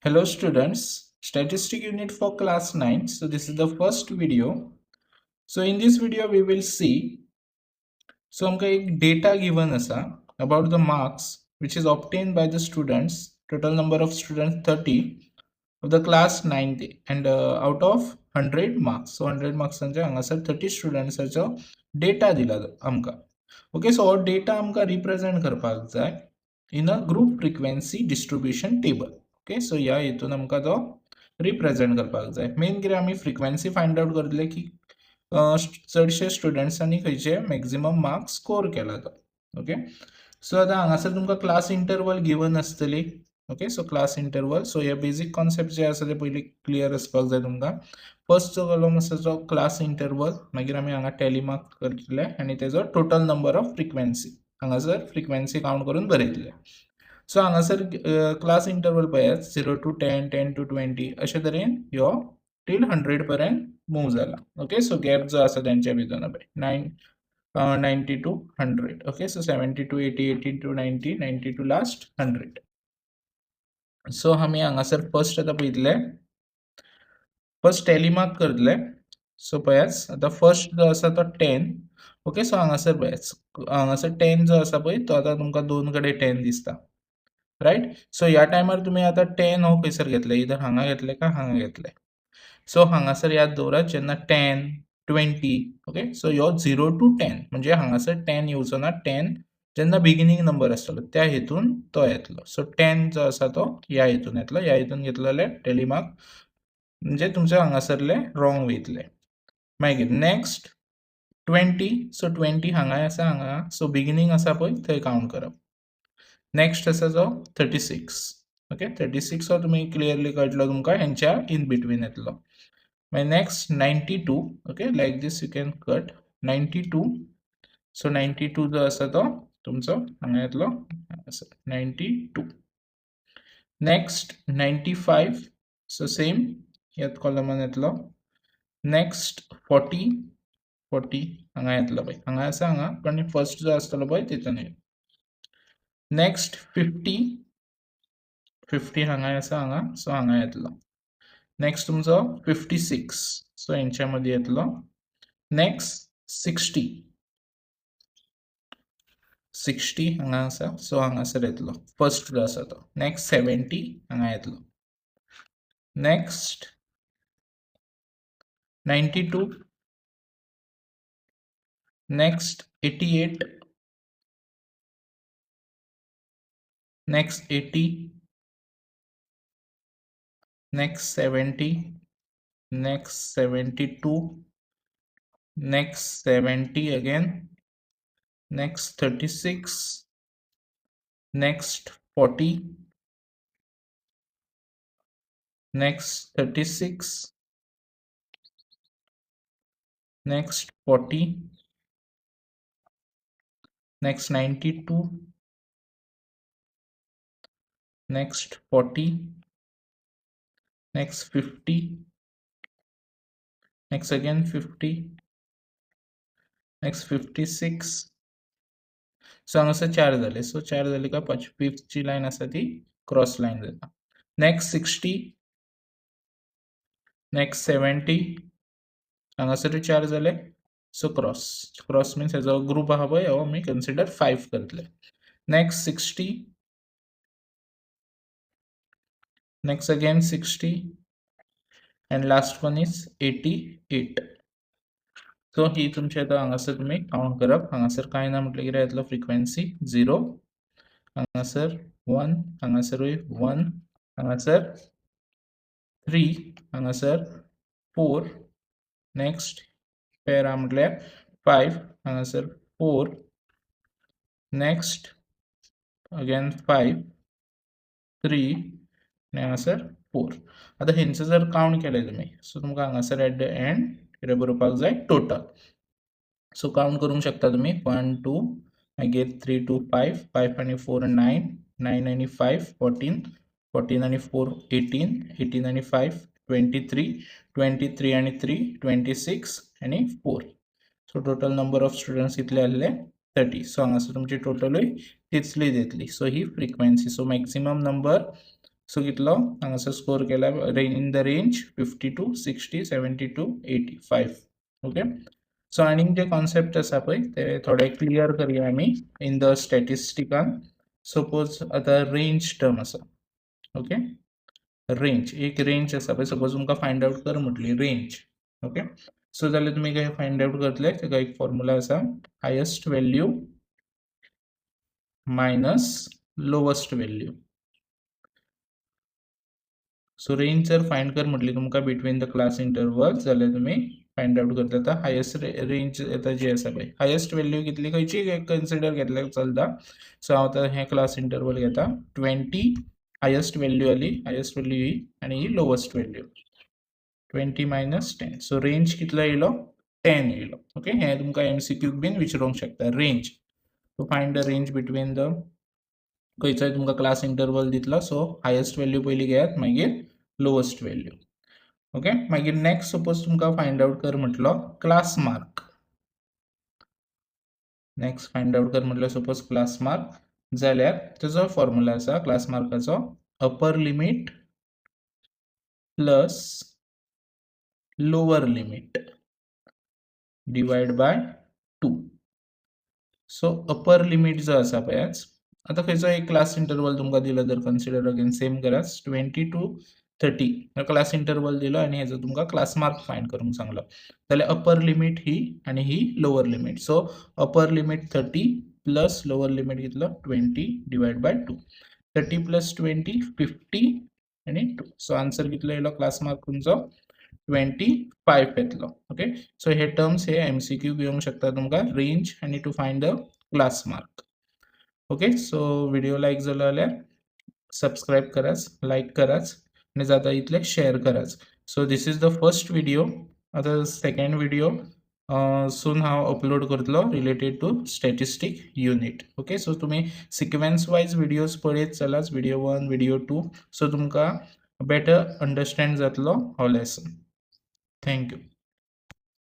Hello students, statistic unit for class 9. So this is the first video. So in this video we will see, so आमका एक data given असा about the marks which is obtained by the students, total number of students 30 of the class 9th and out of 100 marks. So 100 marks हांगासर 30 students data दिला आमका. Okay, so all data आमका represent करपाक जाय in a group frequency distribution table. Okay so ह्या हेतून आमकां तो रिप्रेझेंट करपाक जाय. मेन कितें आमी फ्रिक्वेन्सी फायंड आउट करतले की चडशे स्टुडंट्सांनी खंयचे मॅक्झिमम मार्क्स स्कोर केला तो. ओके सो आतां हांगासर तुमकां क्लास इंटरवल गिवन आसतली. Okay so class interval, so हे बेसिक कॉन्सेप्ट जे आसा ते पयलीं क्लियर आसपाक जाय तुमकां. फर्स्ट जो कॉलम आसा तो क्लास इंटरवल, मागीर आमी हांगा टेलिमार्क करतले आनी तेजो टोटल नंबर ऑफ फ्रिक्वेन्सी हांगासर फ्रिक्वेन्सी काउंट करून बरयतले. सो हांगासर क्लास इंटरवल पळयात 0 to 10, 10 to 20 अशे तरेन ह्यो टील 100 पर्यंत मूव जाला. ओके सो गॅप जो आसा तेंच्या भितर पळय 90 to 100. Okay so 70 to 80, 80 to 90, 90 to last 100. So आमी हांगासर फर्स्ट आतां पळयतले, फर्स्ट टेलिमार्क करतले. सो पळयात आतां फर्स्ट जो आसा तो 10. ओके सो हांगासर पळयात, हांगासर 10 जो आसा पळय तो आतां तुमकां दोन कडेन 10 दिसता. राइट. सो ह्या टायमार तुम्ही आता 10 हो खंयसर घेतले, इधर हांगा घेतले का हांगा घेतले. सो हांगासर याद दवरात जेन्ना 10, 20. ओके सो ह्यो 0 to 10 म्हणजे हांगासर 10 येवचो ना. 10 जेन्ना बिगिनिंग नंबर आसतलो त्या हेतून तो येतलो. सो 10 जो आसा तो ह्या हेतून येतलो. ह्या हेतून घेतलो जाल्यार टेलिमार्क म्हणजे तुमचे हांगासरले रॉंग वयतले. मागीर नेक्स्ट 20. सो 20 हांगा आसा, हांगा. सो बिगिनिंग आसा पळय थंय काउंट करप. नेक्स्ट आसा जो 36. ओके 36 हो तुम्ही क्लियरली कळटलो तुमकां हेंच्या इन बिटवीन येतलो. मागीर next 92. Okay like this you can cut 92. So 92 जो आसा तो तुमचो हांगा येतलो 92. नेक्स्ट 95. सो सेम ह्याच कॉलमान येतलो. नेक्स्ट 40. 40 हांगा येतलो पळय, हांगा आसा हांगा पण फर्स्ट जो आसतलो पळय तितून येतलो. नेक्स्ट 50. 50 हांगा आसा हांगा, सो हांगा येतलो. नेक्स्ट तुमचो 56. सो हेंच्या मध्ये येतलो. नेक्स्ट 60. 60 हांगा आसा, सो हांगासर येतलो फर्स्ट जो आसा तो. नेक्स्ट 70 हांगा येतलो. Next 92. Next 88. Next 80. Next 70. Next 72. next 70 again. Next 36. Next 40. Next 36. Next 40. Next 92. Next 40. Next 50. Next again 50. Next 56. So हांगासर 4 जाले. सो 4 जाले का 5th ची लाइन आसा ती क्रॉस लाइन जाता. नेक्स्ट 60. नेक्स्ट 70. हांगासर 4 जाले. सो क्रॉस, क्रॉस मीन्स हेजो ग्रुप आहा पळय हो आमी कन्सिडर 5 करतले. Next 60. Next again 60. and last one is 88. So ही तुमची आता हांगासर तुम्ही काउंट करप. हांगासर काय ना म्हटलं कितें येतलो फ्रिक्वेन्सी 0. हांगासर 1. हांगासरूय 1. हांगासर 3. हांगासर 4. नेक्स्ट पेर आहा म्हटल्यार 5. हांगासर 4. Next again 5. 3 आणि हांगासर 4. आता हेंचो जर काउंट केले तुम्ही, सो तुमकां हांगासर एट द एंड कितें बरोवपाक जाय टोटल. सो काउंट करूंक शकता तुम्ही 1 2 मागीर 3 2 5 5 आणि 4 9 9 आणि 5 14 14 आणि 4 18 18 आणि 5 23 23 आणि 3 26 आणि 4. So total number of students कितले आसले 30. सो हांगासर तुमची टोटलूय तितली येतली. सो ही frequency. So maximum number so कितलो हांगासर स्कोर केला in the range 50 to 60, 70 to 85. Okay so आनीक जे कॉन्सेप्ट आसा पळय ते थोडे क्लियर करया आमी इन द स्टॅटिस्टिकान. सपोज आता रेंज टर्म आसा. ओके रेंज एक रेंज आसा पळय सपोज तुमकां फायंड आउट कर म्हटली रेंज. ओके सो जाल्यार तुमी काय फायंड आउट करतले तेका एक फॉर्म्युला आसा highest value minus lowest value. So range जर फायंड कर म्हटली तुमकां बिटवीन द क्लास इंटरवल जाल्यार तुमी फायंड आउट करता हायेस्ट रेंज येता जी आसा पळय हायेस्ट व्हॅल्यू कितली खंयची कन्सिडर घेतल्यार चलता. सो हांव आतां हें क्लास इंटरवल घेता 20 हायेस्ट व्हॅल्यू आली हायेस्ट व्हॅल्यू ही आनी ही lowest value 20 minus 10. So range कितलो येयलो 10 येयलो. ओके हें तुमकां MCQ बीन विचारूंक शकता range. So find the range between the खंयचोय तुमकां क्लास इंटरवल दितलो. सो हायेस्ट व्हॅल्यू पयली घेयात मागीर लोवस्ट व्हॅल्यू. ओके मागीर नेक्स्ट सपोज तुमकां फायंड आउट कर म्हटलो class mark. Next find out कर म्हटलो सपोज क्लास मार्क जाल्यार तेजो फॉर्म्युला आसा क्लास मार्काचो upper limit plus lower limit divide by 2. So upper limit जो आसा पळय आता खंयचो एक क्लास इंटरवल तुमकां दिलो जर कन्सिडर अगेन सेम करात 20 to 30 क्लास इंटरवल दिलो आनी हेजो तुमकां क्लास मार्क फायंड करूंक सांगलो जाल्यार अपर लिमिट ही आनी ही lower limit. So upper limit 30 plus lower limit कितलो 20 डिवाइड बाय 2. 30 plus 20 50 आनी 2. सो आन्सर कितलो येयलो क्लास मार्क तुमचो 25 येतलो. ओके सो हे टर्म्स हे MCQ येवंक शकता तुमकां रेंज आनी to find the class mark. Okay so video like जालो जाल्यार सबस्क्राईब कराच लायक कराच आनी जाता इतले शेअर कराच. So this is the first video. आता सेकंड व्हिडिओ सून हांव अपलोड करतलो related to statistic unit. Okay so तुम्ही सिक्वेन्स वायज व्हिडिओज पळयत चलात व्हिडिओ 1 व्हिडिओ 2 सो तुमकां बेटर अंडरस्टँड जातलो हो लेसन. थँक्यू.